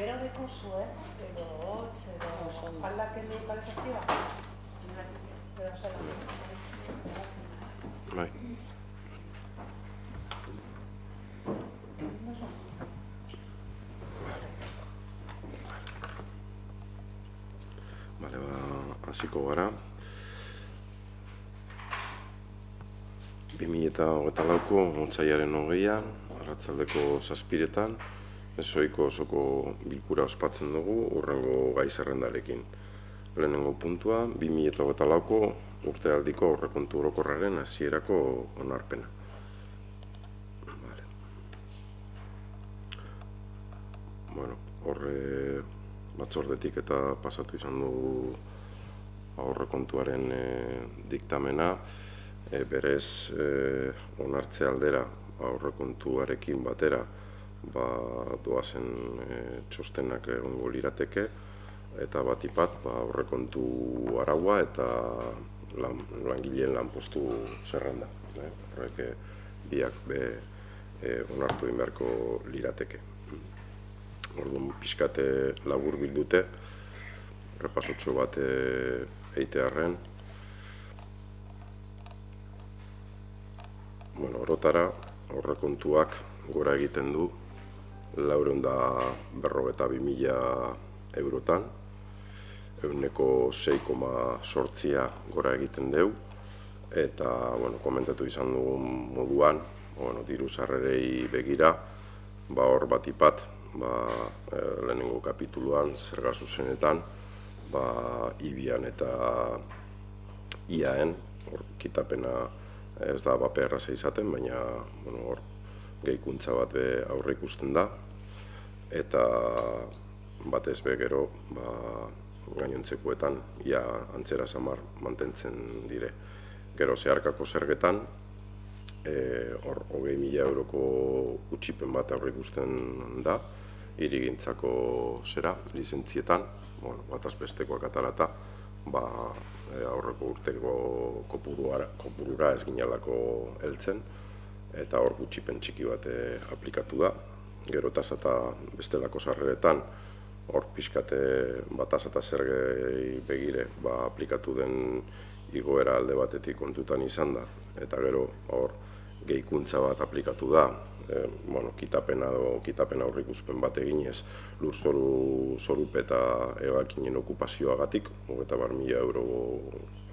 Gero dekozu, edo hotz, edo aldakendu kalefazioa. Edo zela. Bai. Bale, hasiko gara. 2024ko otsailaren 20an, arratsaldeko 7etan, ezoiko osoko bilkura ospatzen dugu hurrengo gai zerrendarekin. Lehenengo puntua, 2024ko urtealdiko aurrekontu orokorraren hasierako onarpena. Bueno, horre batzordetik eta pasatu izan dugu aurrekontuaren diktamena, berez onartze aldera aurrekontuarekin batera doazen txostenak egongo lirateke, eta batipat aurrekontu araua eta langileen lanpostu zerrenda. Horrek biak onartu egin beharko lirateke. Orduan pixkate labur bildute, repasotxo bat eitearren. Orotara aurrekontuak gora egiten du 452.000 eurotan, ehuneko 6,8 gora egiten deu, eta komentatu izan dugun moduan, diru sarrerei begira, hor batipat, lehenengo kapituluan, zerga zuzenetan, ibian eta iaen, kitapena ez da erraza izaten, baina hor gehikuntza bat aurre ikusten da, eta batez be gero gainontzekoetan ia antzera samar mantentzen dire. Gero zeharkako zergetan, hor 20.000 euroko utxipen bat aurre ikusten da, hirigintzako lizentzietan, bataz bestekoak atarata, aurreko urteko kopurura ez ginelako heltzen, eta hor gutxipen txiki bat aplikatu da. Gero tasa eta bestelako sarreretan, hor pixkate tasa eta zergei begire aplikatu den igoera alde batetik kontutan izan da, eta gero hor gehikuntza bat aplikatu da, kitapena aurreikuspen bat eginez lurzoru eta egalkinen okupazioagatik, 30.000 euro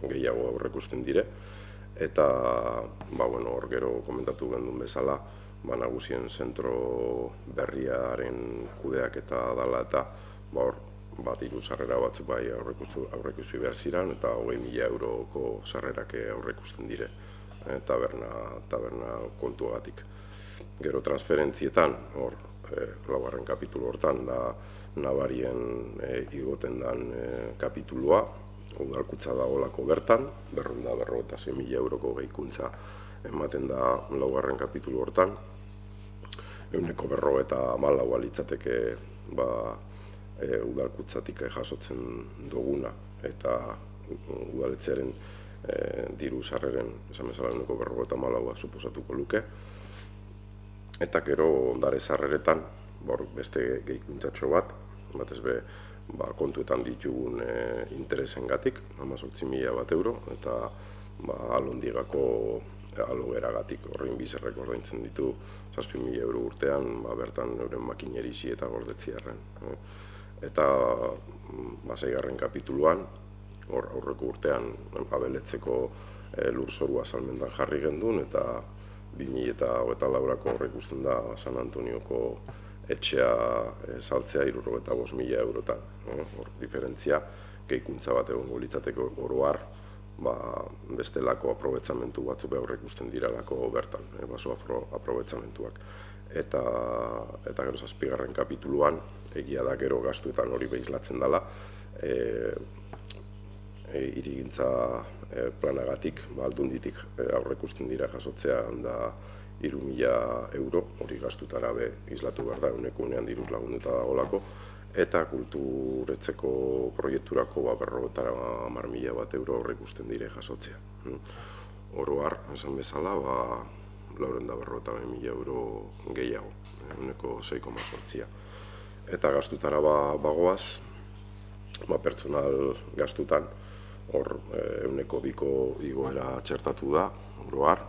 gehiago aurreikusten dire, eta hor gero komentatu gendun bezala, nagusien zentro berriaren kudeak eta dala eta hor diru sarrera batzuk aurreikusi behar ziren, eta 20.000 euroko sarrerak aurreikusten dire taberna kontuagatik. Gero transferentzietan, hor, laugarren kapitulu hortan, da nabarien igoten den kapitulua, udalkutza da olako bertan, 256.000 euroko gehikuntza ematen da laugarren kapitulu hortan, ehuneko 54 litzateke udalkutzatik jasotzen duguna, eta udaletzearen diru sarreren, esan bezala ehuneko 54 suposatuko luke, eta gero ondare sarreretan, beste gehikuntzatxo bat, batez be kontuetan ditugun interesengatik, 18.000 bat euro, eta alondigako alogeragatik horrein bizarrek ordaintzen ditu 7.000 euro urtean, bertan euren makinerisi eta gordetziarren. Eta 6. kapituluan, aurreko urtean abeletzeko lurzorua salmentan jarri gendun, eta 2024ko horrek usten da San Antonioko etxea saltzea 65.000 eurotan. Hor diferentzia, gehikuntza bat egongo litzateko oroar, bestelako aprobetzamentu batzuk aurrek usten diralako bertan, baso aprobetzamentuak. Eta gero 7. kapituluan, egia da gero gastuetan hori behizlatzen dela, hirigintza planagatik, aldunditik aurreikusten dira jasotzea da 3.000 euro, hori gastutara izlatu behar da, ehuneko unean diruz lagunduta dagoelako, eta kulturetzeko proiekturako 50.000 bat euro aurreikusten dire jasotzea. Oroar, esan bezala, 450.000 euro gehiago, ehuneko 6,8. Eta gastutara bagoaz, pertsonal gastutan, hor 2% igoera txertatu da, oroar,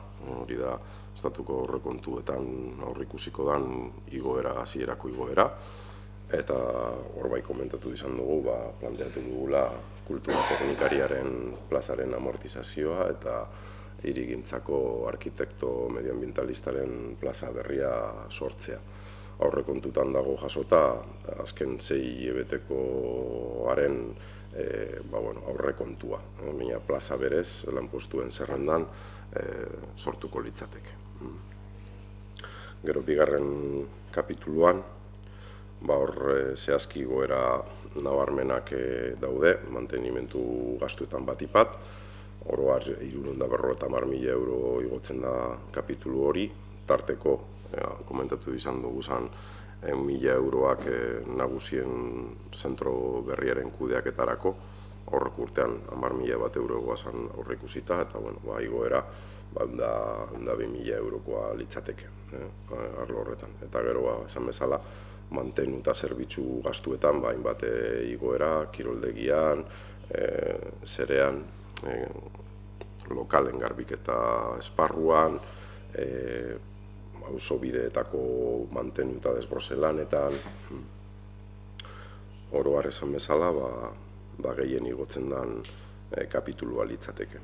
hori da, estatuko aurrekontuetan aurreikusiko dan igoera, hasierako igoera, eta hor bai komentatu izan dugu, planteatu dugula kultura teknikariaren plazaren amortizazioa eta hirigintzako arkitekto medioambientalistaren plaza berria sortzea. Aurrekontutan dago jasota, azken 6 hilabetekoaren aurrekontua. Baina plaza berez, lanpostuen zerrendan sortuko litzateke. Gero, bigarren kapituluan, hor zehazki igoera nabarmenak daude, mantenimentu gastuetan batipat, oroar 350.000 euro igotzen da kapitulu hori, tarteko, komentatu izan dugu zen, 1.000 euroak nagusien zentro berriaren kudeaketarako, horrek urtean 10.000 euro guazan aurreikusita, eta igoera da 2.000 eurokoa litzateke arlo horretan. Eta gero, esan bezala, mantenuta zerbitzu gastuetan, hainbat igoera, kiroldegian, zerean, lokalen garbiketa esparruan, auzobideetako mantenuta desbrozelanetan, oroar esan bezala, gehien igotzen den kapitulua litzateke.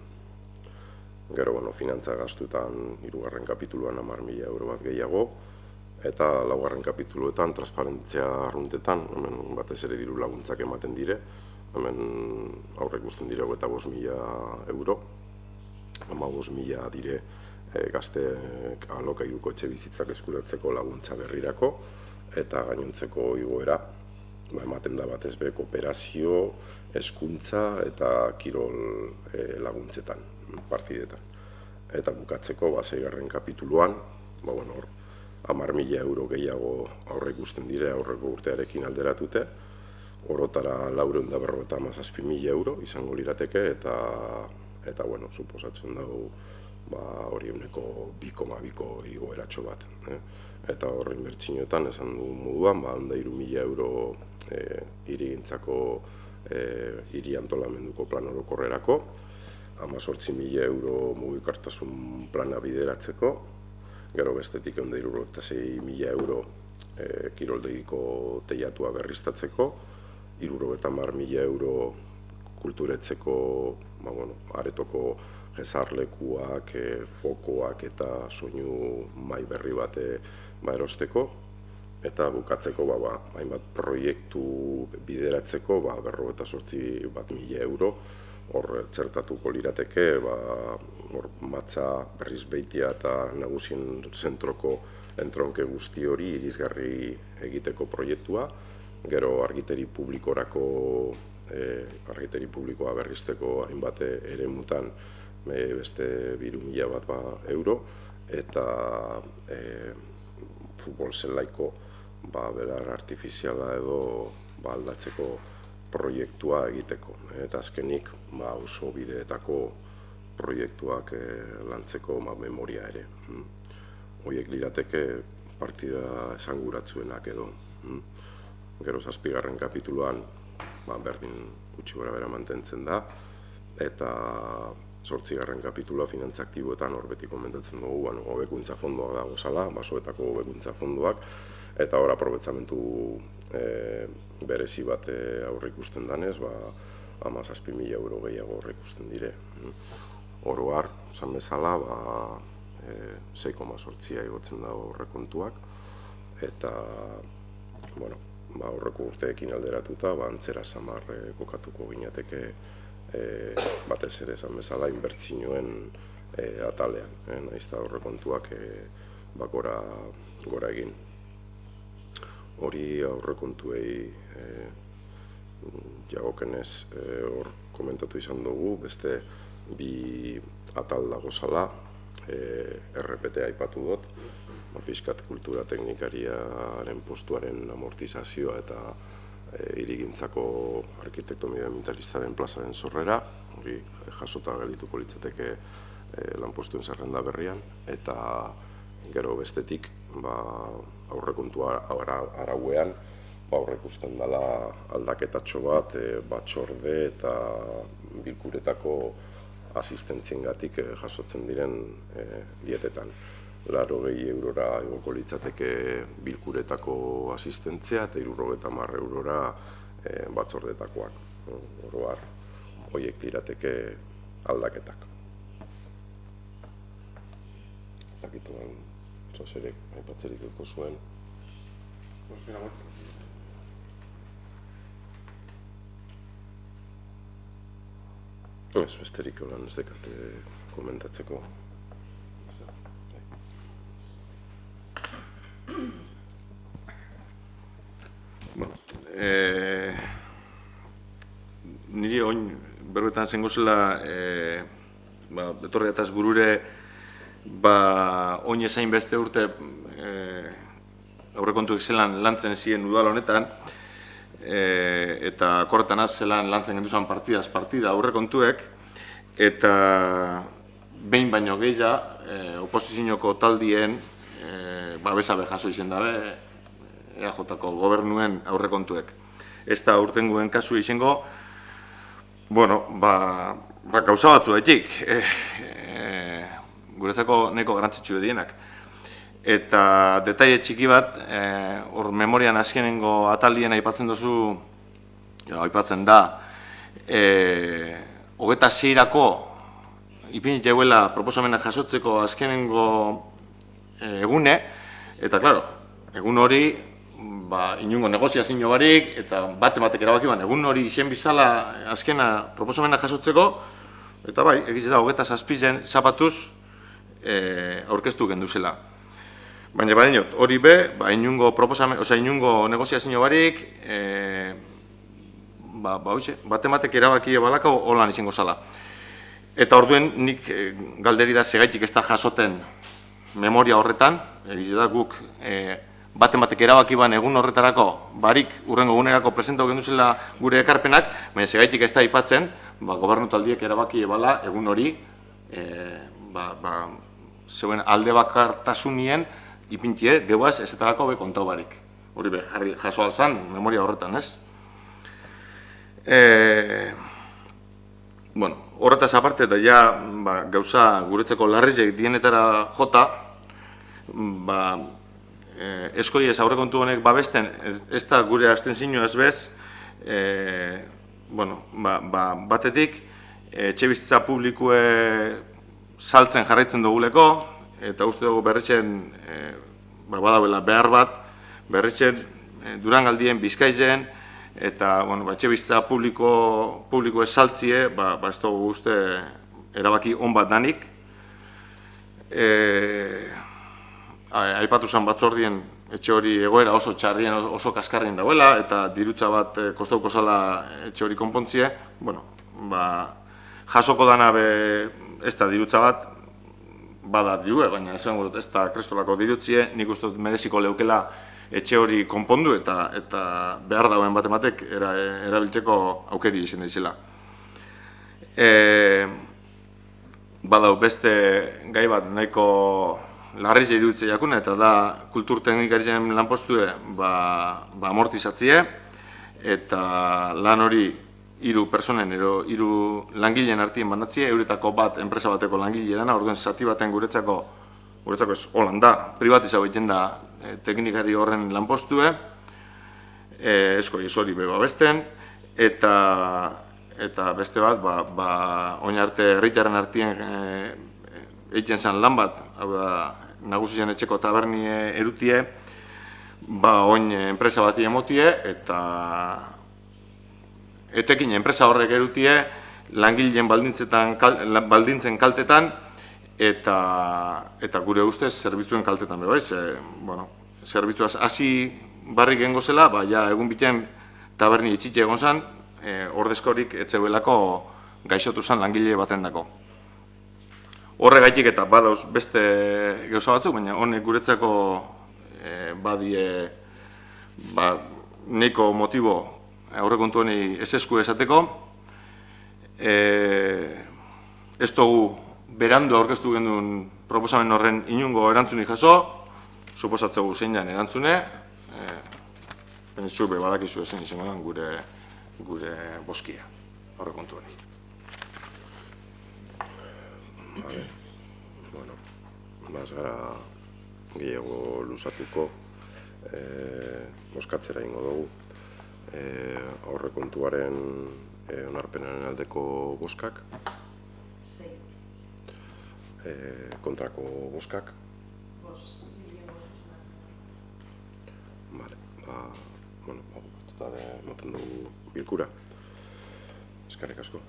Gero, finantza gastuetan, 3. kapituluan 10.000 euro bat gehiago, eta 4. kapituluetan, transparentzia arruntetan, hemen batez ere diru laguntzak ematen dire, hemen aurrek usten dire 25.000 euro, 15.000 dire gazte alokairuko etxe bizitzak eskuratzeko laguntza berrirako, eta gainontzeko igoera ematen da batez be kooperazio, hezkuntza eta kirol laguntzetan, partidetan. Eta bukatzeko, 6. kapituluan, hor, 10.000 euro gehiago aurre ikusten dire aurreko urtearekin alderatute, orotara 457.000 euro izango lirateke, eta suposatzen dugu hori 2,2ko igoeratxo bat. Eta horre inbertsioetan esan dugun moduan, 3.000 euro hirigintzako hiri antolamenduko plan orokorrerako, 18.000 euro mugikortasun plana bideratzeko, gero bestetik 166.000 euro kiroldegiko teiatua berriztatzeko, 70.000 euro kulturetzeko aretoko jezarlekuak, fokoak eta soinu mai berri bat erosteko, eta bukatzeko hainbat proiektu bideratzeko 58.000 euro hor txertatuko lirateke, matza berriz beitia eta nagusien zentroko entronke guzti hori irizgarri egiteko proiektua, gero argiteri publikoa berrizteko hainbat eremutan beste 2.000 bat euro, eta futbol zelaiko belar artifiziala edo aldatzeko proiektua egiteko. Eta azkenik oso bideetako proiektuak lantzeko memoria ere. Horiek lirateke partida esanguratzuenak edo. Gero 7. kapituluan berdin gutxi gora bera mantentzen da, eta 8. kapitulua finantza aktiboetan hor beti komentatzen dugu, hobekuntza fondoak dago zala, basoetako hobekuntza fondoak, eta hor aprobetzamentu berezi bat aurre ikusten danez, 17.000 euro gehiago aurre ikusten dire. Oroar, esan bezala, 6,8 igotzen dago aurrekontuak, eta aurreko urteekin alderatuta, antzera samar kokatuko ginateke batez ere esan bezala inbertsioen atalean, nahiz eta aurrekontuak gora egin. Hori aurrekontuei jagokenez hor komentatu izan dugu, beste 2 atal dago zala, RPT aipatu dut, pixkat kultura teknikariaren postuaren amortizazioa eta hirigintzako arkitekto medioambientalistaren plazaren sorrera, hori jasota gelituko litzateke lanpostuen zerrenda berrian, eta gero bestetik aurrekontua arauean aurreikusten dela aldaketatxo bat batzorde eta bilkuretako asistentziengatik jasotzen diren dietetan. 80 eurora igoko litzateke bilkuretako asistentzia eta 70 eurora batzordetakoak. Oro har, horiek lirateke aldaketak. Ez dakituan, zoserek, aipatzerik eko zuen. Ez besterik holan ez dekate komentatzeko. Niri oin berbetan zengo zela etorri ataz burure oin ezain beste urte aurrekontuek zelan lantzen ziren udal honetan eta korretan az zelan lantzen genduzan partidaz partida aurrekontuek eta behin baino gehiago oposizioko taldien babesabe jaso izen dabe EAJ-ko gobernuen aurrekontuek. Ez da urtenguen kasu izango, gauza batzu daitik, guretzako neko garantzitsu edienak. Eta detaile txiki bat, hor memorian azkenengo atalien aipatzen duzu, aipatzen da, 26-rako ipinit jauela proposamenak jasotzeko azkenengo egune, eta, klaro, egun hori, inungo negoziazio barik, eta batek erabaki egun hori izen bizala azkena proposamena jasotzeko, eta bai, egiz da, 27 zapatuz aurkeztu genduzela. Baina badiot, hori be, inungo negoziazio barik, batek erabaki balako holan izango zala. Eta orduen nik galderi da segaitik ez da jasoten memoria horretan, egiz da guk batek erabaki egun horretarako barik urrengo egunerako presentatu genduzela gure ekarpenak, baina segaitik ez da aipatzen, gobernu taldiek erabaki ebala egun hori zeuen alde bakartasunien ipintie geuaz ezetarako be kontau barik. Hori be jaso alzan memoria horretan, ez? Horretaz aparte eta ja gauza guretzeko larrizek dienetara jota, eskoi ez aurrekontu honek babesten, ez da gure abstentzioa ez bez, batetik, etxebizitza publikue saltzen jarraitzen duguleko, eta uste dugu berritzen, badauela behar bat, berritzen Durangaldien, Bizkaizen, eta etxebizitza publiko ez saltzie, ez dugu uste erabaki on bat danik. Aipatu zen batzordien etxe hori egoera oso txarrien, oso kaskarrien dauela, eta dirutza bat kostauko zala etxe hori konpontzie. Jasoko dana ez da dirutza bat, bada dirue, baina ez da krestolako dirutzie, nik uste dut mereziko leukela etxe hori konpondu eta behar dauen batematek erabiltzeko aukeri izan da izela. Badau beste gai bat nahiko larriz iruditzea jakuna, eta da kultur teknikarien lanpostue amortizatzie, eta lan hori 3 personen, 3 langileen artien banatzie, euretako bat enpresa bateko langile dena, orduen zati baten guretzako ez holan da, privatizau egiten da teknikari horren lanpostue, esko ez hori beba besten, eta beste bat, oin arte herritarren artien egiten zen lan bat, hau da, nagusien etxeko taberni erutie, oin enpresa bati emotie, eta etekin enpresa horrek erutie, langileen baldintzen kaltetan, eta gure ustez zerbitzuen kaltetan bebaiz. Zerbitzuaz hasi barrik gengo zela, egun biten taberni etxite egon zen, ordezkorik etzeuelako gaixotu zen langile baten dako. Horregaitik eta badauz beste gauza batzuk, baina honek guretzako badie neiko motibo aurrekontu honi ez esku esateko. Ez dugu berandu aurkeztu genduen proposamen horren inungo erantzuni jaso, suposatzegu zein den erantzune, baina zube badakizu ezin izango da gure boskia, horre kontu hori. Vale. Bueno, baz gara gehiago lusatuko, bozkatzera ingo dugu. Aurrekontuaren onarpenaren aldeko bozkak, kontrako bozkak. Vale, bueno, eta moten dugu bilkura. Eskerrik asko.